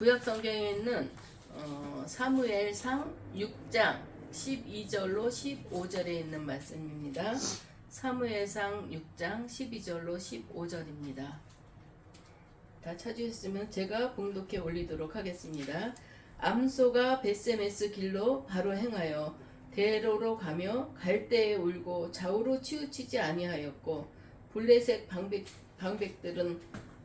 구약 성경에 있는 사무엘상 6장 12절로 15절에 있는 말씀입니다. 사무엘상 6장 12절로 15절입니다. 다 찾으셨으면 제가 봉독해 올리도록 하겠습니다. 암소가 벳세메스 길로 바로 행하여 대로로 가며 갈대에 울고 좌우로 치우치지 아니하였고 블레셋 방백들은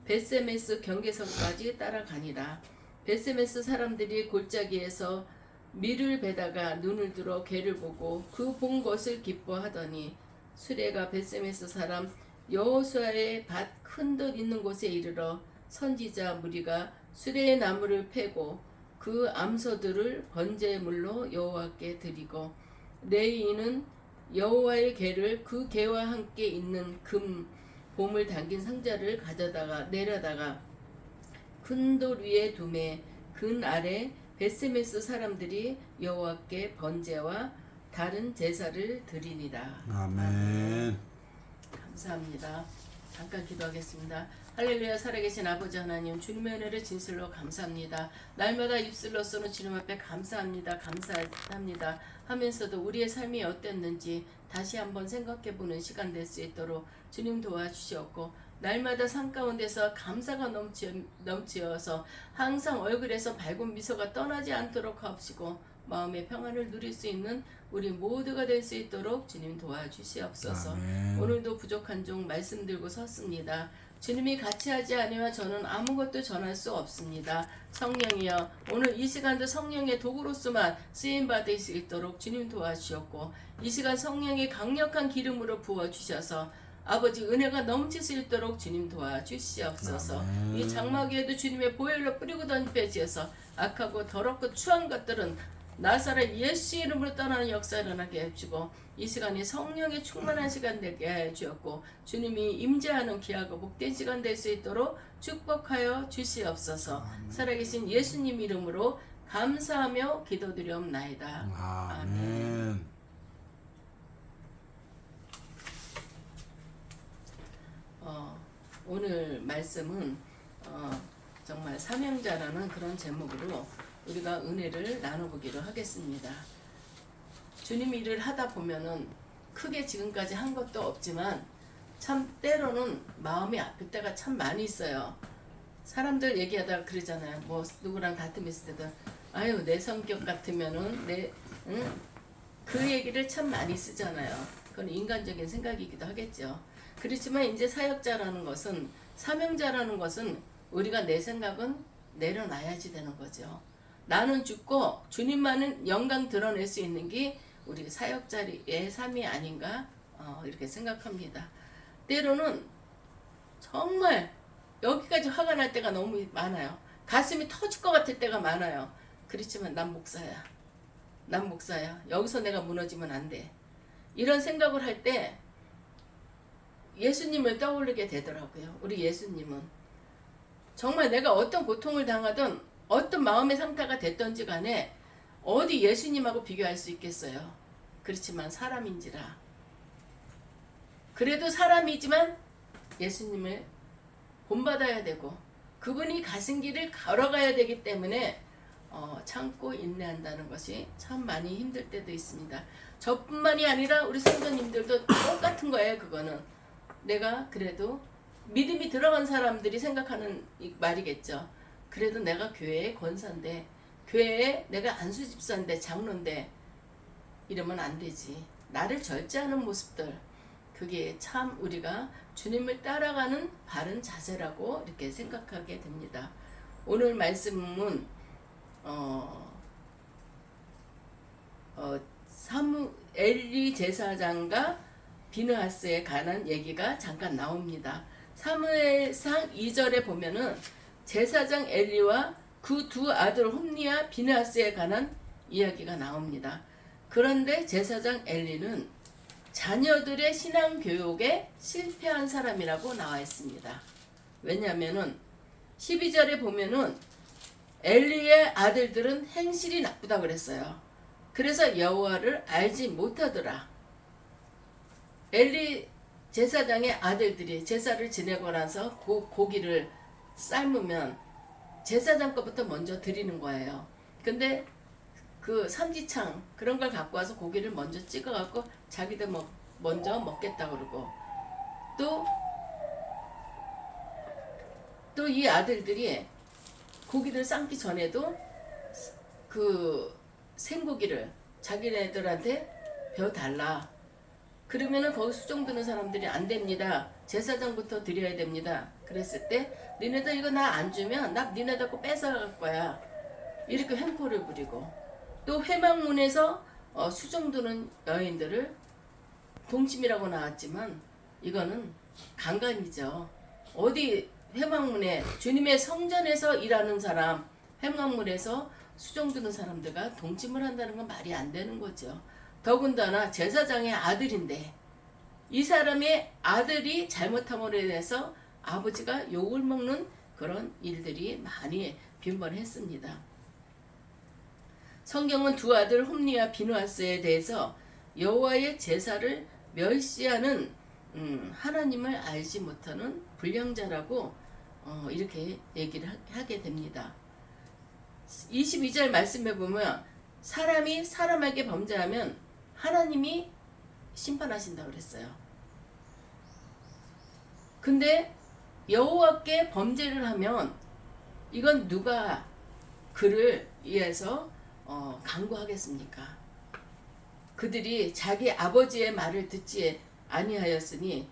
벳세메스 경계선까지 따라가니라. 벳세메스 사람들이 골짜기에서 밀을 베다가 눈을 들어 개를 보고 그 본 것을 기뻐하더니 수레가 벳세메스 사람 여호수아의 밭 큰 들 있는 곳에 이르러 선지자 무리가 수레의 나무를 패고 그 암소들을 번제물로 여호와께 드리고 레위인은 여호와의 개를 그 개와 함께 있는 금 봄을 담긴 상자를 가져다가 내려다가 큰 돌 위에 두매 근 아래 벳세메스 사람들이 여호와께 번제와 다른 제사를 드리니라. 아멘. 감사합니다. 잠깐 기도하겠습니다. 할렐루야. 살아계신 아버지 하나님, 주님의 은혜를 진실로 감사합니다. 날마다 입술로서는 주님 앞에 감사합니다. 감사합니다 하면서도 우리의 삶이 어땠는지 다시 한번 생각해보는 시간 될 수 있도록 주님 도와주시옵고, 날마다 삶 가운데서 감사가 넘치어서 항상 얼굴에서 밝은 미소가 떠나지 않도록 하옵시고 마음의 평안을 누릴 수 있는 우리 모두가 될 수 있도록 주님 도와주시옵소서. 아멘. 오늘도 부족한 종 말씀 들고 섰습니다. 주님이 같이 하지 않으면 저는 아무것도 전할 수 없습니다. 성령이여, 오늘 이 시간도 성령의 도구로서만 쓰임받을 수 있도록 주님 도와주셨고, 이 시간 성령의 강력한 기름으로 부어주셔서 아버지 은혜가 넘칠 수 있도록 주님 도와주시옵소서. 아멘. 이 장막에도 주님의 보혈로 뿌리고 던져지어서 악하고 더럽고 추한 것들은 나사렛 예수 이름으로 떠나는 역사를 일어나게 해주고, 이 시간이 성령의 충만한 시간 되게 해주었고 주님이 임재하는 귀하고 복된 시간 될 수 있도록 축복하여 주시옵소서. 아멘. 살아계신 예수님 이름으로 감사하며 기도드리옵나이다. 아멘. 오늘 말씀은 정말 사명자라는 그런 제목으로 우리가 은혜를 나눠보기로 하겠습니다. 주님 일을 하다 보면은 크게 지금까지 한 것도 없지만 참 때로는 마음이 아플 때가 참 많이 있어요. 사람들 얘기하다가 그러잖아요. 뭐 누구랑 다툼 있을 때도 아유 내 성격 같으면은 그 얘기를 참 많이 쓰잖아요. 그건 인간적인 생각이기도 하겠죠. 그렇지만 이제 사역자라는 것은, 사명자라는 것은 우리가 내 생각은 내려놔야지 되는 거죠. 나는 죽고 주님만은 영광 드러낼 수 있는 게 우리 사역자의 삶이 아닌가 이렇게 생각합니다. 때로는 정말 여기까지 화가 날 때가 너무 많아요. 가슴이 터질 것 같을 때가 많아요. 그렇지만 난 목사야. 난 목사야. 여기서 내가 무너지면 안 돼. 이런 생각을 할 때 예수님을 떠올리게 되더라고요. 우리 예수님은 정말 내가 어떤 고통을 당하든 어떤 마음의 상태가 됐던지 간에 어디 예수님하고 비교할 수 있겠어요. 그렇지만 사람인지라, 그래도 사람이지만 예수님을 본받아야 되고 그분이 가신 길을 걸어가야 되기 때문에 참고 인내한다는 것이 참 많이 힘들 때도 있습니다. 저뿐만이 아니라 우리 성도님들도 똑같은 거예요. 그거는 내가 그래도 믿음이 들어간 사람들이 생각하는 말이겠죠. 그래도 내가 교회의 권사인데, 교회에 내가 안수 집사인데, 장로인데 이러면 안 되지. 나를 절제하는 모습들, 그게 참 우리가 주님을 따라가는 바른 자세라고 이렇게 생각하게 됩니다. 오늘 말씀은 엘리 제사장과 비느하스에 관한 얘기가 잠깐 나옵니다. 사무엘상 2절에 보면은 제사장 엘리와 그 두 아들 홈리와 비느하스에 관한 이야기가 나옵니다. 그런데 제사장 엘리는 자녀들의 신앙 교육에 실패한 사람이라고 나와 있습니다. 왜냐하면은 12절에 보면은 엘리의 아들들은 행실이 나쁘다 그랬어요. 그래서 여호와를 알지 못하더라. 엘리 제사장의 아들들이 제사를 지내고 나서 고기를 삶으면 제사장 거부터 먼저 드리는 거예요. 근데 그 삼지창 그런 걸 갖고 와서 고기를 먼저 찍어갖고 자기들 먼저 먹겠다 그러고 또 이 아들들이 고기를 삶기 전에도 그 생고기를 자기네들한테 배워달라. 그러면은 거기 수종 드는 사람들이 안 됩니다. 제사장부터 드려야 됩니다. 그랬을 때 니네들 이거 나 안 주면 나 니네들 거 뺏어갈 거야. 이렇게 횡포를 부리고 또 회막문에서 수종 드는 여인들을 동침이라고 나왔지만 이거는 강간이죠. 어디 회막문에 주님의 성전에서 일하는 사람 회막문에서 수종 드는 사람들과 동침을 한다는 건 말이 안 되는 거죠. 더군다나 제사장의 아들인데 이 사람의 아들이 잘못함으로 인해서 아버지가 욕을 먹는 그런 일들이 많이 빈번했습니다. 성경은 두 아들 홈리와 비누아스에 대해서 여호와의 제사를 멸시하는 하나님을 알지 못하는 불량자라고 이렇게 얘기를 하게 됩니다. 22절 말씀해 보면 사람이 사람에게 범죄하면 하나님이 심판하신다고 그랬어요. 근데 여호와께 범죄를 하면 이건 누가 그를 위해서 강구하겠습니까? 그들이 자기 아버지의 말을 듣지 아니하였으니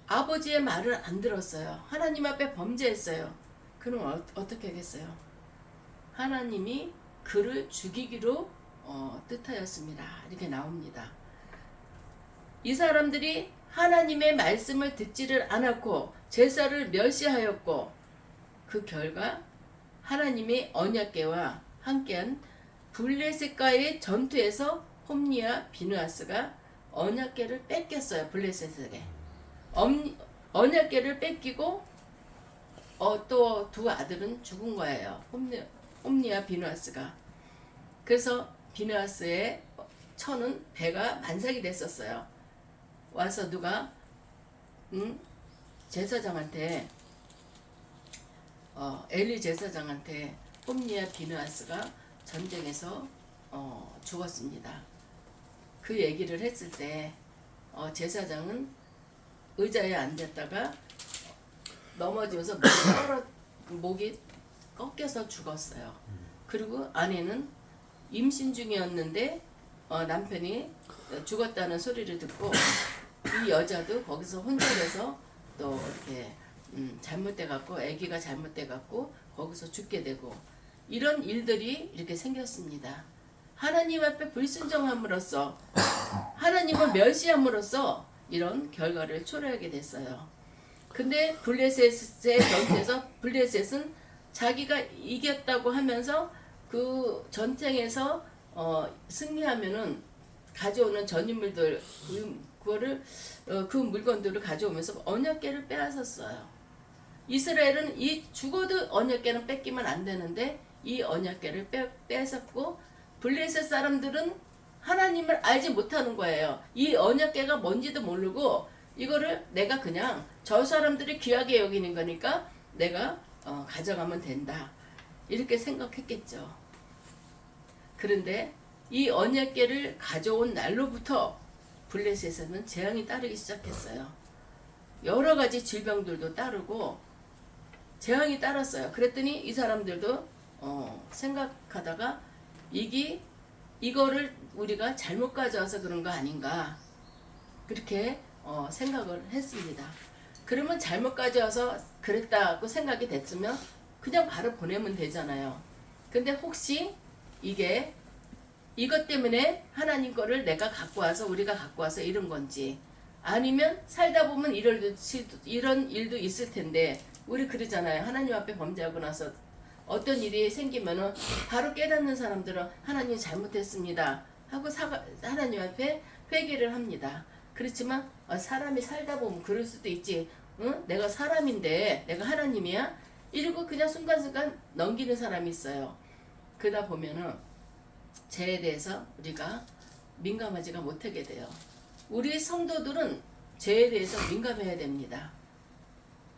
아버지의 말을 안 들었어요. 하나님 앞에 범죄했어요. 그럼 어떻게 하겠어요? 하나님이 그를 죽이기로 뜻하였습니다. 이렇게 나옵니다. 이 사람들이 하나님의 말씀을 듣지를 않았고 제사를 멸시하였고 그 결과 하나님의 언약궤와 함께한 블레셋과의 전투에서 홈리와 비누아스가 언약궤를 뺏겼어요. 블레셋에게 언약궤를 뺏기고 또 두 아들은 죽은 거예요. 홈리와 비누아스가. 그래서 비누아스의 처는 배가 만삭이 됐었어요. 와서 누가 제사장한테 엘리 제사장한테 홈리와 비누아스가 전쟁에서 죽었습니다. 그 얘기를 했을 때 제사장은 의자에 앉았다가 넘어져서 목이 꺾여서 죽었어요. 그리고 아내는 임신 중이었는데 남편이 죽었다는 소리를 듣고 이 여자도 거기서 혼절해서 또 이렇게 잘못돼 갖고 아기가 잘못돼 갖고 거기서 죽게 되고 이런 일들이 이렇게 생겼습니다. 하나님 앞에 불순종함으로써 하나님을 멸시함으로써 이런 결과를 초래하게 됐어요. 근데 블레셋의 전투에서 블레셋은 자기가 이겼다고 하면서 그 전쟁에서 승리하면은 가져오는 전유물들 그 물건들을 가져오면서 언약궤를 빼앗았어요. 이스라엘은 이 죽어도 언약궤는 뺏기면 안 되는데 이 언약궤를 뺏었고 블레셋 사람들은 하나님을 알지 못하는 거예요. 이 언약궤가 뭔지도 모르고 이거를 내가 그냥 저 사람들이 귀하게 여기는 거니까 내가 가져가면 된다. 이렇게 생각했겠죠. 그런데 이 언약궤를 가져온 날로부터 블레셋에는 재앙이 따르기 시작했어요. 여러 가지 질병들도 따르고 재앙이 따랐어요. 그랬더니 이 사람들도 생각하다가 이거를 우리가 잘못 가져와서 그런 거 아닌가 그렇게 생각을 했습니다. 그러면 잘못 가져와서 그랬다고 생각이 됐으면 그냥 바로 보내면 되잖아요. 근데 혹시 이것 때문에 하나님 거를 내가 갖고 와서 우리가 갖고 와서 이런 건지 아니면 살다 보면 이런 일도 있을 텐데 우리 그러잖아요. 하나님 앞에 범죄하고 나서 어떤 일이 생기면은 바로 깨닫는 사람들은 하나님 잘못했습니다 하고 하나님 앞에 회개를 합니다. 그렇지만 사람이 살다 보면 그럴 수도 있지. 응? 내가 사람인데 내가 하나님이야? 이러고 그냥 순간순간 넘기는 사람이 있어요. 그러다 보면은 죄에 대해서 우리가 민감하지가 못하게 돼요. 우리 성도들은 죄에 대해서 민감해야 됩니다.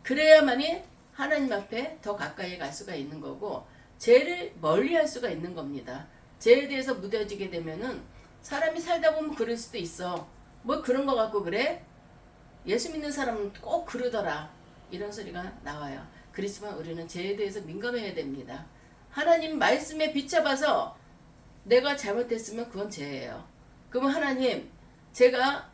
그래야만이 하나님 앞에 더 가까이 갈 수가 있는 거고 죄를 멀리 할 수가 있는 겁니다. 죄에 대해서 무뎌지게 되면은 사람이 살다 보면 그럴 수도 있어. 뭐 그런 거 갖고 그래? 예수 믿는 사람은 꼭 그러더라. 이런 소리가 나와요. 그렇지만 우리는 죄에 대해서 민감해야 됩니다. 하나님 말씀에 비춰봐서 내가 잘못했으면 그건 죄예요. 그럼 하나님, 제가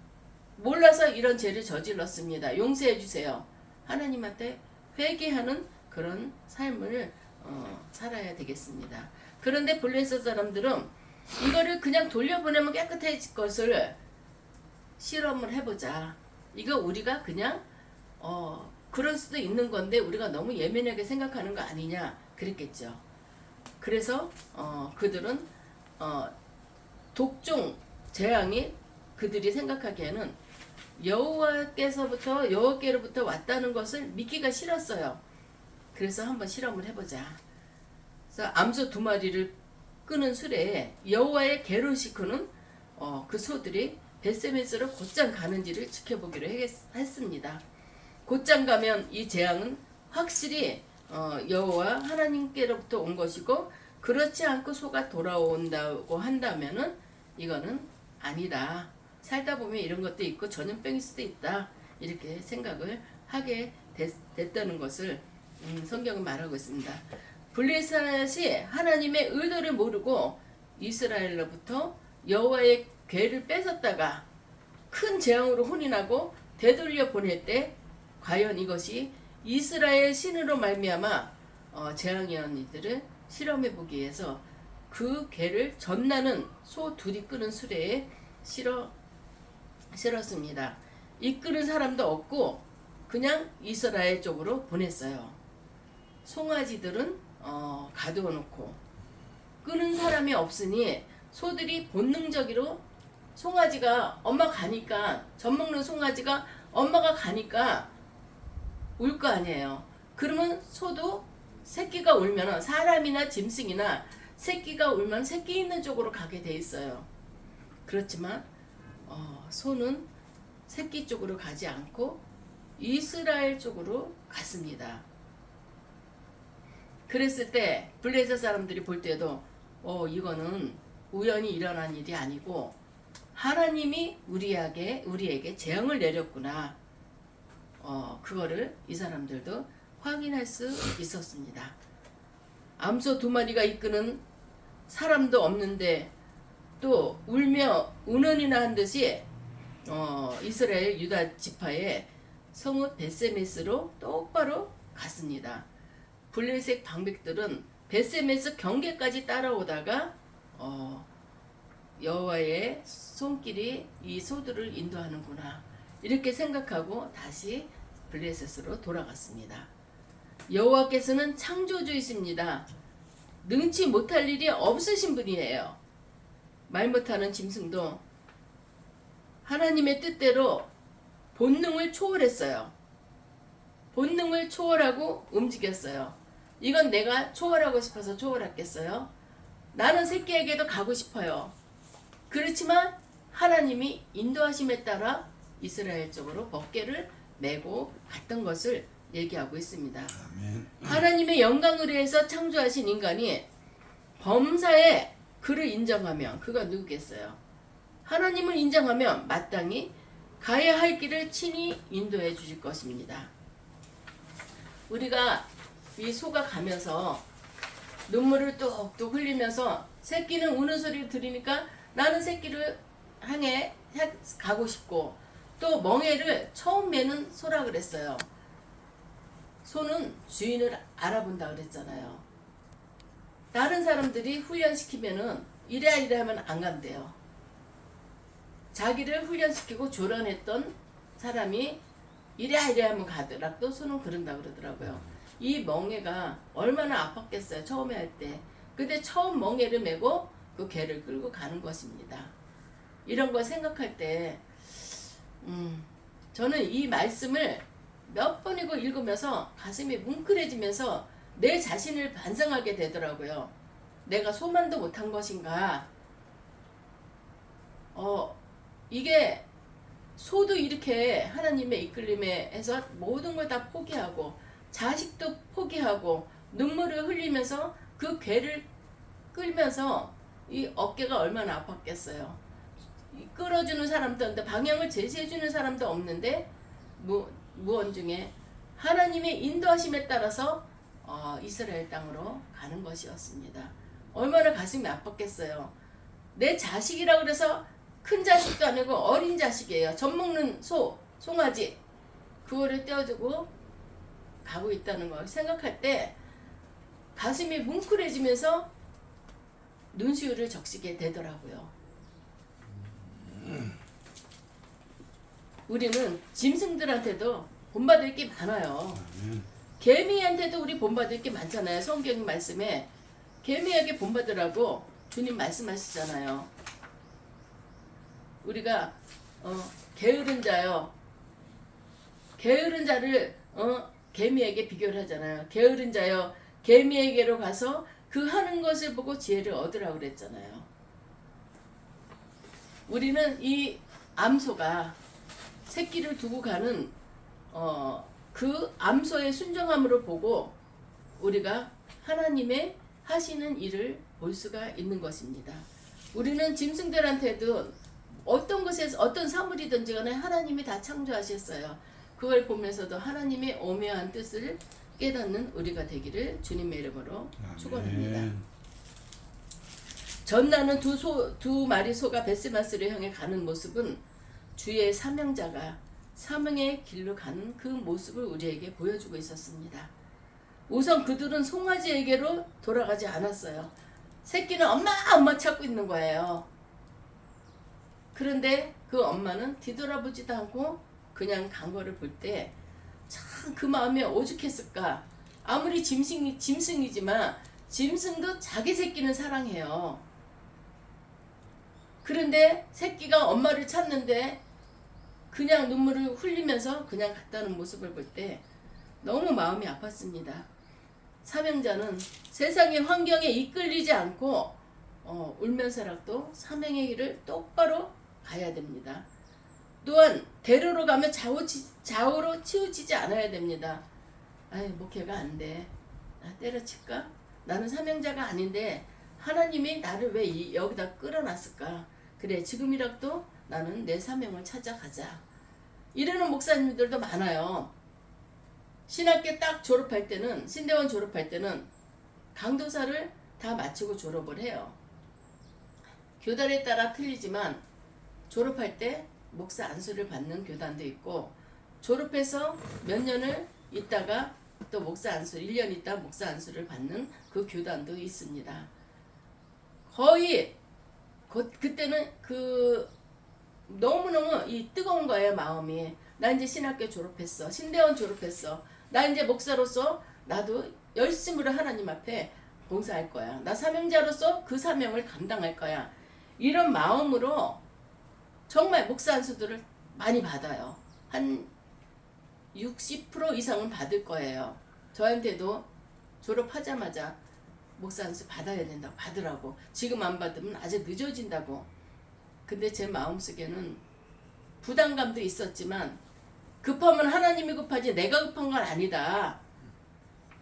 몰라서 이런 죄를 저질렀습니다. 용서해 주세요. 하나님한테 회개하는 그런 삶을 살아야 되겠습니다. 그런데 블레셋 사람들은 이거를 그냥 돌려보내면 깨끗해질 것을 실험을 해보자. 이거 우리가 그냥 그럴 수도 있는 건데 우리가 너무 예민하게 생각하는 거 아니냐 그랬겠죠. 그래서 그들은 독종 재앙이 그들이 생각하기에는 여호와께로부터 왔다는 것을 믿기가 싫었어요. 그래서 한번 실험을 해보자. 그래서 암소 2마리를 끄는 수레에 여호와의 개를 싣고는 그 소들이 벳세메스로 곧장 가는지를 지켜보기로 했습니다. 곧장 가면 이 재앙은 확실히 여호와 하나님께로부터 온 것이고 그렇지 않고 소가 돌아온다고 한다면은 이거는 아니다. 살다 보면 이런 것도 있고 전염병일 수도 있다. 이렇게 생각을 하게 됐다는 것을 성경은 말하고 있습니다. 블레셋이 하나님의 의도를 모르고 이스라엘로부터 여호와의 괴를 뺏었다가 큰 재앙으로 혼인하고 되돌려 보낼 때 과연 이것이 이스라엘 신으로 말미암아 재앙이었는지를 실험해 보기 위해서 그 괴를 전나는 소 2이 끄는 수레에 실었습니다. 이끄는 사람도 없고 그냥 이스라엘 쪽으로 보냈어요. 송아지들은 가두어 놓고 끄는 사람이 없으니 소들이 본능적으로 송아지가 엄마 가니까 젖 먹는 송아지가 엄마가 가니까 울 거 아니에요. 그러면 소도 새끼가 울면 사람이나 짐승이나 새끼가 울면 새끼 있는 쪽으로 가게 돼 있어요. 그렇지만 소는 새끼 쪽으로 가지 않고 이스라엘 쪽으로 갔습니다. 그랬을 때 블레셋 사람들이 볼 때도 이거는 우연히 일어난 일이 아니고 하나님이 우리에게 재앙을 내렸구나. 그거를 이 사람들도 확인할 수 있었습니다. 암소 2마리가 이끄는 사람도 없는데 또 울며 운원이나 한 듯이 이스라엘 유다 지파의 성읍 벳세메스로 똑바로 갔습니다. 블레셋 방백들은 벳세메스 경계까지 따라오다가 여호와의 손길이 이 소들을 인도하는구나 이렇게 생각하고 다시 블레셋으로 돌아갔습니다. 여호와께서는 창조주이십니다. 능치 못할 일이 없으신 분이에요. 말 못하는 짐승도 하나님의 뜻대로 본능을 초월했어요. 본능을 초월하고 움직였어요. 이건 내가 초월하고 싶어서 초월했겠어요? 나는 새끼에게도 가고 싶어요. 그렇지만 하나님이 인도하심에 따라 이스라엘 쪽으로 법궤를 메고 갔던 것을 얘기하고 있습니다. 아멘. 하나님의 영광을 위해서 창조하신 인간이 범사에 그를 인정하면 그가 누구겠어요? 하나님을 인정하면 마땅히 가야 할 길을 친히 인도해 주실 것입니다. 우리가 이 소가 가면서 눈물을 뚝뚝 흘리면서 새끼는 우는 소리를 들으니까 나는 새끼를 향해 가고 싶고 또 멍에를 처음 매는 소라 그랬어요. 소는 주인을 알아본다 그랬잖아요. 다른 사람들이 훈련시키면은 이래 하면 안 간대요. 자기를 훈련시키고 조련했던 사람이 이래 하면 가더라도 소는 그런다 그러더라고요. 이 멍에가 얼마나 아팠겠어요. 처음에 할 때. 근데 처음 멍에를 메고 그 개를 끌고 가는 것입니다. 이런 걸 생각할 때 저는 이 말씀을 몇 번이고 읽으면서 가슴이 뭉클해지면서 내 자신을 반성하게 되더라고요. 내가 소만도 못한 것인가? 이게 소도 이렇게 하나님의 이끌림에 해서 모든 걸 다 포기하고 자식도 포기하고 눈물을 흘리면서 그 괴를 끌면서 이 어깨가 얼마나 아팠겠어요. 끌어주는 사람도 없는데 방향을 제시해주는 사람도 없는데 무언중에 하나님의 인도하심에 따라서 이스라엘 땅으로 가는 것이었습니다. 얼마나 가슴이 아팠겠어요. 내 자식이라 그래서 큰 자식도 아니고 어린 자식이에요. 젖 먹는 송아지 그거를 떼어주고 가고 있다는 걸 생각할 때 가슴이 뭉클해지면서 눈시울을 적시게 되더라고요. 우리는 짐승들한테도 본받을 게 많아요. 개미한테도 우리 본받을 게 많잖아요. 성경 말씀에 개미에게 본받으라고 주님 말씀하시잖아요. 우리가 게으른 자요. 게으른 자를 개미에게 비교를 하잖아요. 게으른 자요. 개미에게로 가서 그 하는 것을 보고 지혜를 얻으라고 그랬잖아요. 우리는 이 암소가 새끼를 두고 가는 그 암소의 순종함으로 보고 우리가 하나님의 하시는 일을 볼 수가 있는 것입니다. 우리는 짐승들한테도 어떤 것에서 어떤 사물이든지 간에 하나님이 다 창조하셨어요. 그걸 보면서도 하나님의 오묘한 뜻을 깨닫는 우리가 되기를 주님의 이름으로 축원합니다. 전나는 두 마리 소가 베스마스를 향해 가는 모습은 주의 사명자가 사명의 길로 가는 그 모습을 우리에게 보여주고 있었습니다. 우선 그들은 송아지에게로 돌아가지 않았어요. 새끼는 엄마 찾고 있는 거예요. 그런데 그 엄마는 뒤돌아보지도 않고 그냥 간 거를 볼 때 참 그 마음이 오죽했을까. 아무리 짐승이지만 짐승도 자기 새끼는 사랑해요. 그런데 새끼가 엄마를 찾는데 그냥 눈물을 흘리면서 그냥 갔다는 모습을 볼 때 너무 마음이 아팠습니다. 사명자는 세상의 환경에 이끌리지 않고 울면서라도 사명의 길을 똑바로 가야 됩니다. 또한 대로로 가면 좌우로 치우치지 않아야 됩니다. 아이 목회가 안 돼. 나 때려칠까? 나는 사명자가 아닌데 하나님이 나를 왜 여기다 끌어놨을까? 그래 지금이라도 나는 내 사명을 찾아가자. 이러는 목사님들도 많아요. 신학교 딱 졸업할 때는 신대원 졸업할 때는 강도사를 다 마치고 졸업을 해요. 교단에 따라 틀리지만 졸업할 때 목사 안수를 받는 교단도 있고 졸업해서 몇 년을 있다가 또 목사 안수 1년 있다 목사 안수를 받는 그 교단도 있습니다. 거의 그때는 너무너무 이 뜨거운 거예요. 마음이. 나 이제 신학교 졸업했어. 신대원 졸업했어. 나 이제 목사로서 나도 열심으로 하나님 앞에 봉사할 거야. 나 사명자로서 그 사명을 감당할 거야. 이런 마음으로 정말 목사 안수들을 많이 받아요. 한 60% 이상은 받을 거예요. 저한테도 졸업하자마자 목사 안수 받아야 된다고 받으라고. 지금 안 받으면 아직 늦어진다고. 근데 제 마음속에는 부담감도 있었지만 급하면 하나님이 급하지 내가 급한 건 아니다.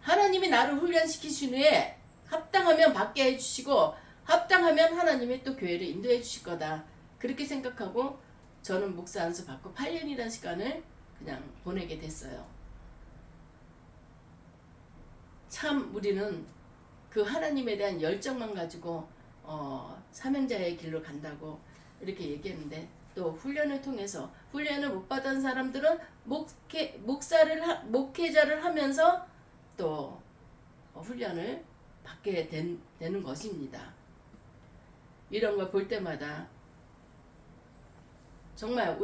하나님이 나를 훈련시키신 후에 합당하면 받게 해주시고 합당하면 하나님이 또 교회를 인도해 주실 거다. 그렇게 생각하고 저는 목사 안수 받고 8년이라는 시간을 그냥 보내게 됐어요. 참 우리는 그 하나님에 대한 열정만 가지고 사명자의 길로 간다고 이렇게 얘기했는데 또 훈련을 통해서 훈련을 못 받은 사람들은 목회자를 하면서 또 훈련을 받게 되는 것입니다. 이런 걸 볼 때마다 정말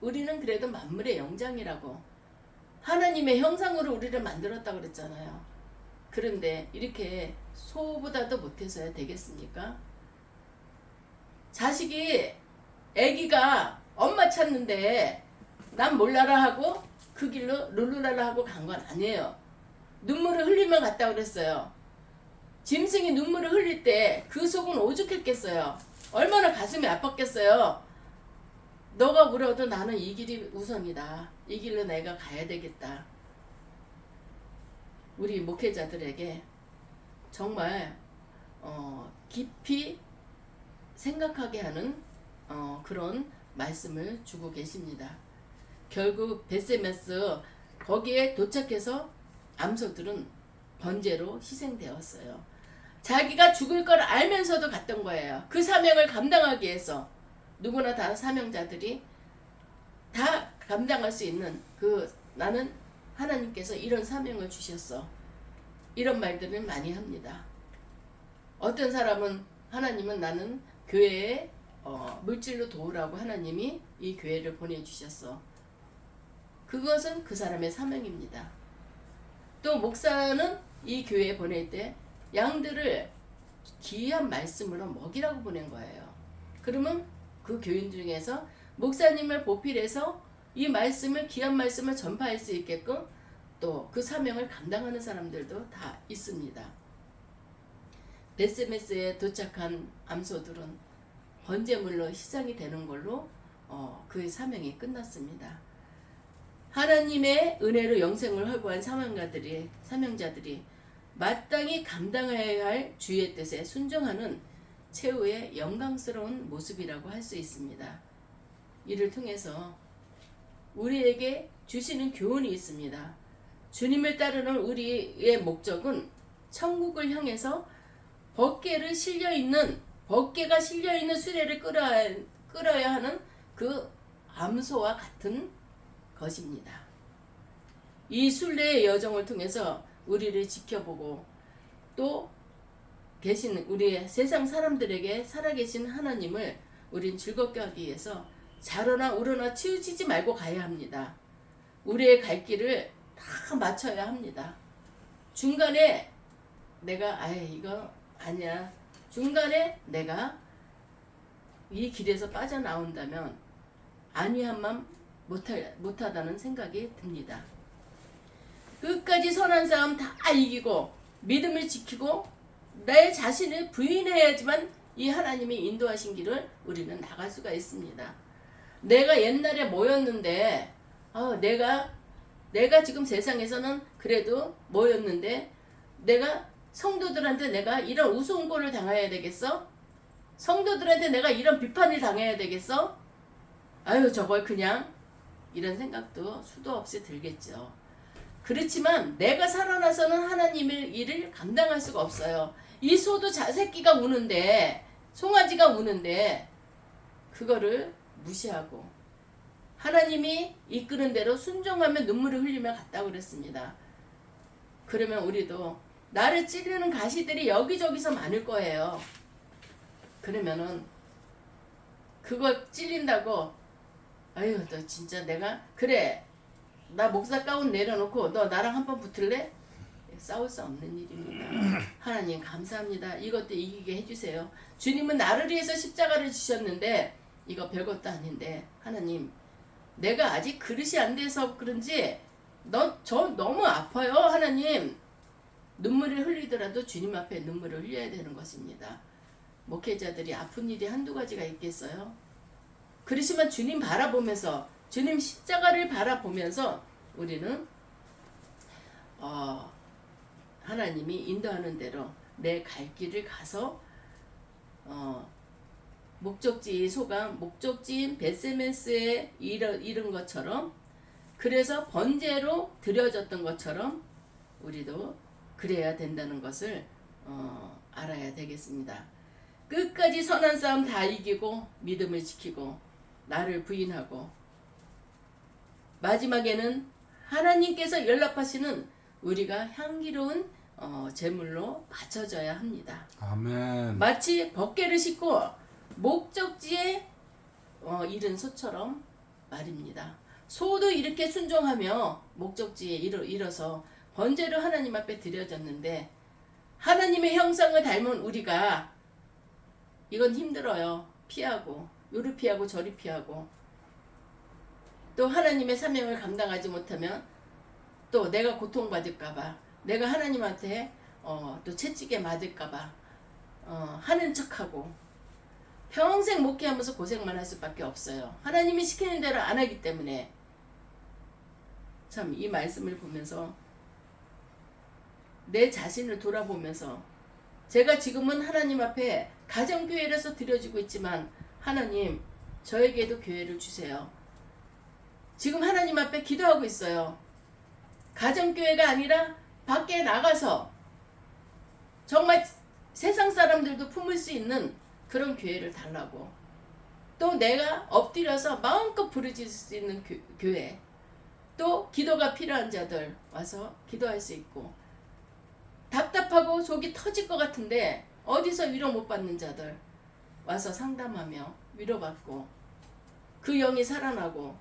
우리는 그래도 만물의 영장이라고 하나님의 형상으로 우리를 만들었다고 그랬잖아요. 그런데 이렇게 소보다도 못해서야 되겠습니까? 아기가 엄마 찾는데 난 몰라라 하고 그 길로 룰루랄라 하고 간 건 아니에요. 눈물을 흘리며 갔다 그랬어요. 짐승이 눈물을 흘릴 때 그 속은 오죽했겠어요. 얼마나 가슴이 아팠겠어요. 너가 울어도 나는 이 길이 우선이다. 이 길로 내가 가야 되겠다. 우리 목회자들에게 정말 깊이 생각하게 하는 그런 말씀을 주고 계십니다. 결국 베세메스 거기에 도착해서 암소들은 번제로 희생되었어요. 자기가 죽을 걸 알면서도 갔던 거예요. 그 사명을 감당하기 위해서. 누구나 다 사명자들이 다 감당할 수 있는 나는 하나님께서 이런 사명을 주셨어. 이런 말들을 많이 합니다. 어떤 사람은 하나님은 나는 교회에 물질로 도우라고 하나님이 이 교회를 보내주셨어. 그것은 그 사람의 사명입니다. 또 목사는 이 교회에 보낼 때 양들을 귀한 말씀으로 먹이라고 보낸 거예요. 그러면 그 교인 중에서 목사님을 보필해서 이 말씀을 귀한 말씀을 전파할 수 있게끔 또 그 사명을 감당하는 사람들도 다 있습니다. 베세메스에 도착한 암소들은 번제물로 희생이 되는 걸로 그 사명이 끝났습니다. 하나님의 은혜로 영생을 확보한 사명자들이 마땅히 감당해야 할 주의 뜻에 순종하는 최후의 영광스러운 모습이라고 할 수 있습니다. 이를 통해서 우리에게 주시는 교훈이 있습니다. 주님을 따르는 우리의 목적은 천국을 향해서 법궤가 실려있는 수레를 끌어야 하는 그 암소와 같은 것입니다. 이 순례의 여정을 통해서 우리를 지켜보고 또 계신 우리 세상 사람들에게 살아계신 하나님을 우린 즐겁게 하기 위해서 자로나 우로나 치우치지 말고 가야 합니다. 우리의 갈 길을 다 맞춰야 합니다. 중간에 내가 이거 아니야. 중간에 내가 이 길에서 빠져나온다면 안위함만 못하다는 생각이 듭니다. 끝까지 선한 싸움 다 이기고 믿음을 지키고 내 자신을 부인해야지만 이 하나님이 인도하신 길을 우리는 나갈 수가 있습니다. 내가 옛날에 뭐였는데 내가 지금 세상에서는 그래도 뭐였는데 내가 성도들한테 내가 이런 우스운꼴을 당해야 되겠어? 성도들한테 내가 이런 비판을 당해야 되겠어? 저걸 그냥 이런 생각도 수도 없이 들겠죠. 그렇지만 내가 살아나서는 하나님의 일을 감당할 수가 없어요. 이 소도 새끼가 우는데 송아지가 우는데 그거를 무시하고 하나님이 이끄는 대로 순종하며 눈물을 흘리며 갔다고 그랬습니다. 그러면 우리도 나를 찌르는 가시들이 여기저기서 많을 거예요. 그러면은 그거 찔린다고 너 진짜 내가 그래 나 목사 가운 내려놓고 너 나랑 한번 붙을래? 싸울 수 없는 일입니다. 하나님 감사합니다. 이것도 이기게 해주세요. 주님은 나를 위해서 십자가를 주셨는데 이거 별것도 아닌데 하나님 내가 아직 그릇이 안 돼서 그런지 저 너무 아파요. 하나님 눈물을 흘리더라도 주님 앞에 눈물을 흘려야 되는 것입니다. 목회자들이 아픈 일이 한두 가지가 있겠어요? 그렇지만 주님 바라보면서 주님 십자가를 바라보면서 우리는 하나님이 인도하는 대로 내 갈 길을 가서 목적지인 베세메스에 이른 것처럼 그래서 번제로 드려졌던 것처럼 우리도 그래야 된다는 것을 알아야 되겠습니다. 끝까지 선한 싸움 다 이기고 믿음을 지키고 나를 부인하고 마지막에는 하나님께서 연락하시는 우리가 향기로운 제물로 바쳐져야 합니다. 아멘. 마치 법궤를 싣고 목적지에 이른 소처럼 말입니다. 소도 이렇게 순종하며 목적지에 이뤄서 번제로 하나님 앞에 드려졌는데 하나님의 형상을 닮은 우리가 이건 힘들어요. 피하고 요리 피하고 저리 피하고 또 하나님의 사명을 감당하지 못하면 또 내가 고통받을까봐 내가 하나님한테 또 채찍에 맞을까봐 하는 척하고 평생 목회하면서 고생만 할 수밖에 없어요. 하나님이 시키는 대로 안 하기 때문에 참 이 말씀을 보면서 내 자신을 돌아보면서 제가 지금은 하나님 앞에 가정교회라서 드려지고 있지만 하나님 저에게도 교회를 주세요. 지금 하나님 앞에 기도하고 있어요. 가정교회가 아니라 밖에 나가서 정말 세상 사람들도 품을 수 있는 그런 교회를 달라고. 또 내가 엎드려서 마음껏 부르짖을 수 있는 교회. 또 기도가 필요한 자들 와서 기도할 수 있고, 답답하고 속이 터질 것 같은데 어디서 위로 못 받는 자들 와서 상담하며 위로받고, 그 영이 살아나고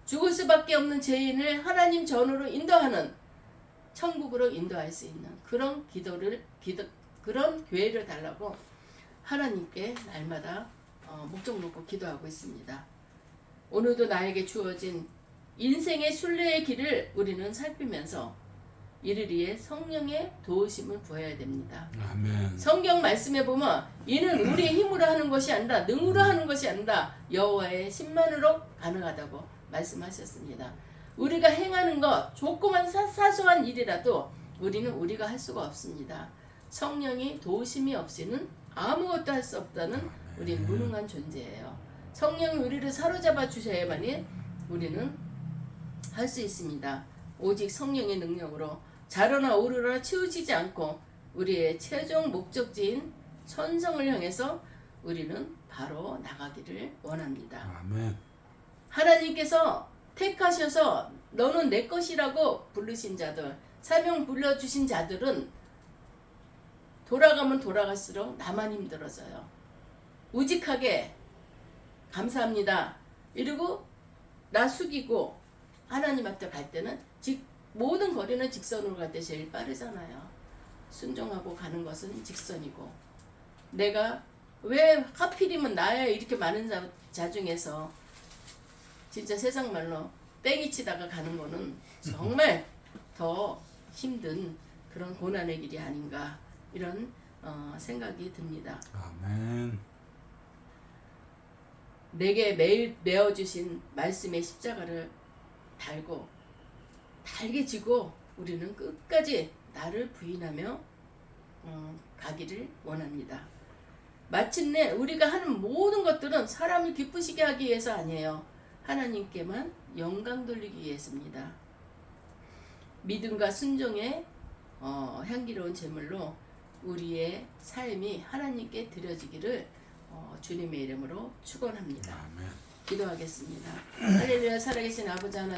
죽을 수밖에 없는 죄인을 하나님 전으로 인도하는, 천국으로 인도할 수 있는 그런 그런 교회를 달라고 하나님께 날마다 목적 놓고 기도하고 있습니다. 오늘도 나에게 주어진 인생의 순례의 길을 우리는 살피면서 이를 위해 성령의 도우심을 구해야 됩니다. 아멘. 성경 말씀에 보면 이는 우리의 힘으로 하는 것이 아니라 능으로 하는 것이 아니라 여호와의 심만으로 가능하다고 말씀하셨습니다. 우리가 행하는 것 조그만 사소한 일이라도 우리는 우리가 할 수가 없습니다. 성령이 도우심이 없이는 아무것도 할 수 없다는 우리는 무능한 존재예요. 성령이 우리를 사로잡아 주셔야만이 우리는 할 수 있습니다. 오직 성령의 능력으로 자라나 오르나 치우치지 않고 우리의 최종 목적지인 천성을 향해서 우리는 바로 나가기를 원합니다. 아멘. 하나님께서 택하셔서 너는 내 것이라고 부르신 자들, 사명 불러주신 자들은 돌아가면 돌아갈수록 나만 힘들어져요. 우직하게 감사합니다 이러고 나 숙이고 하나님 앞에 갈 때는 모든 거리는 직선으로 갈 때 제일 빠르잖아요. 순종하고 가는 것은 직선이고, 내가 왜 하필이면 나야 이렇게 많은 자 중에서 진짜 세상 말로 뺑이 치다가 가는 거는 정말 더 힘든 그런 고난의 길이 아닌가, 이런 생각이 듭니다. 아멘. 내게 매일 메어주신 말씀의 십자가를 달게 지고 우리는 끝까지 나를 부인하며 가기를 원합니다. 마침내 우리가 하는 모든 것들은 사람을 기쁘시게 하기 위해서 아니에요. 하나님께만 영광 돌리기 위해서입니다. 믿음과 순종의 향기로운 제물로 우리의 삶이 하나님께 드려지기를 주님의 이름으로 축원합니다. 아멘. 기도하겠습니다. 할렐루야. 살아계신 아버지 하나님,